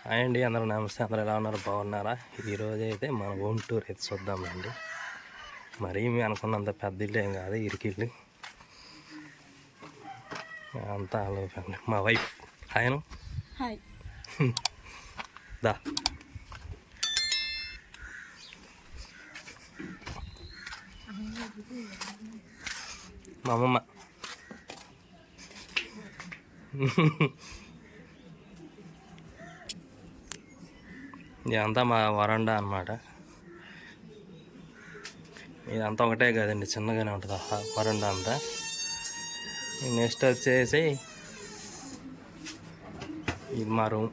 Hi అండి, అందరూ నమస్తే. అందరూ ఎలా ఉన్నారు? బాగున్నారా? ఈరోజు అయితే మన హోమ్ టూర్ అయితే చూద్దామండి. మరీ మేము అనుకున్నంత పెద్ద ఇల్లు ఏం కాదు, ఇరికిల్లు అంతా ఆలోచండి. మా వైఫ్ ఆయన హాయ్ దా మా అమ్మమ్మ ఇదంతా మా వరండా అన్నమాట. ఇదంతా ఒకటే కదండి, చిన్నగానే ఉంటుంది వరండా అంతా. నెక్స్ట్ వచ్చేసి ఇది మా రూమ్.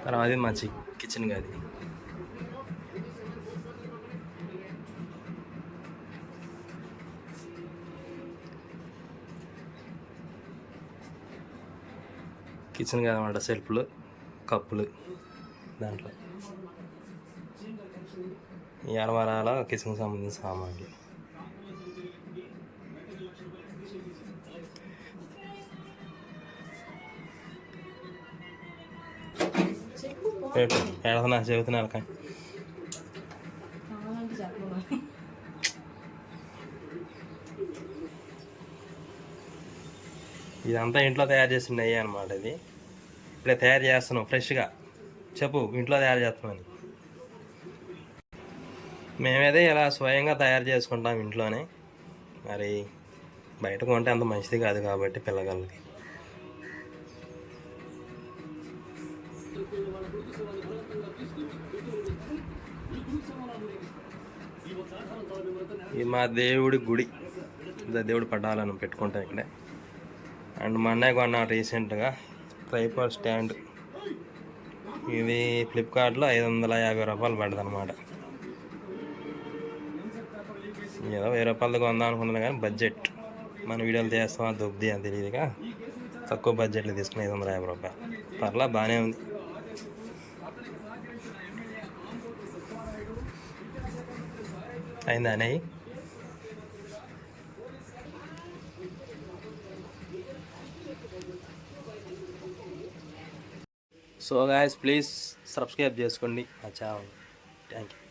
తర్వాత మా కిచెన్ గది. కిచెన్ కాదన్నమాట, సెల్ఫ్లు, కప్పులు దాంట్లో. ఈ అలమారాలో కిచెన్కి సంబంధించిన సామాన్లు. ఏడుతున్నా చెబుతున్నారు కానీ ఇదంతా ఇంట్లో తయారు చేసిన నెయ్యి అనమాట. ఇది ఇప్పుడే తయారు చేస్తున్నాం ఫ్రెష్గా. చెప్పు, ఇంట్లో తయారు చేస్తున్నామని. మేమైతే ఇలా స్వయంగా తయారు చేసుకుంటాం ఇంట్లోనే. మరి బయట కొంటే అంత మంచిది కాదు కాబట్టి పిల్లగాళ్ళకి. ఇది మా దేవుడి గుడి. దేవుడి పడ్డాలను పెట్టుకుంటాం ఇక్కడే. అండ్ మా అన్నయ్య కొన్నా రీసెంట్గా ట్రైపాడ్ స్టాండ్. ఇది ఫ్లిప్కార్ట్లో 550 రూపాయలు పడ్డది అనమాట. ఏదో 1000 రూపాయలది కొందాం అనుకున్నాను కానీ బడ్జెట్, మన వీడియోలు చేస్తామా దొబ్బది అని తెలియదుగా, తక్కువ బడ్జెట్లో తీసుకుని 550 రూపాయలు. పర్లా బాగానే ఉంది. అయిందా నెయ్యి? సో గాయస్, ప్లీజ్ సబ్స్క్రైబ్ చేసుకోండి మా ఛానల్. Thank you.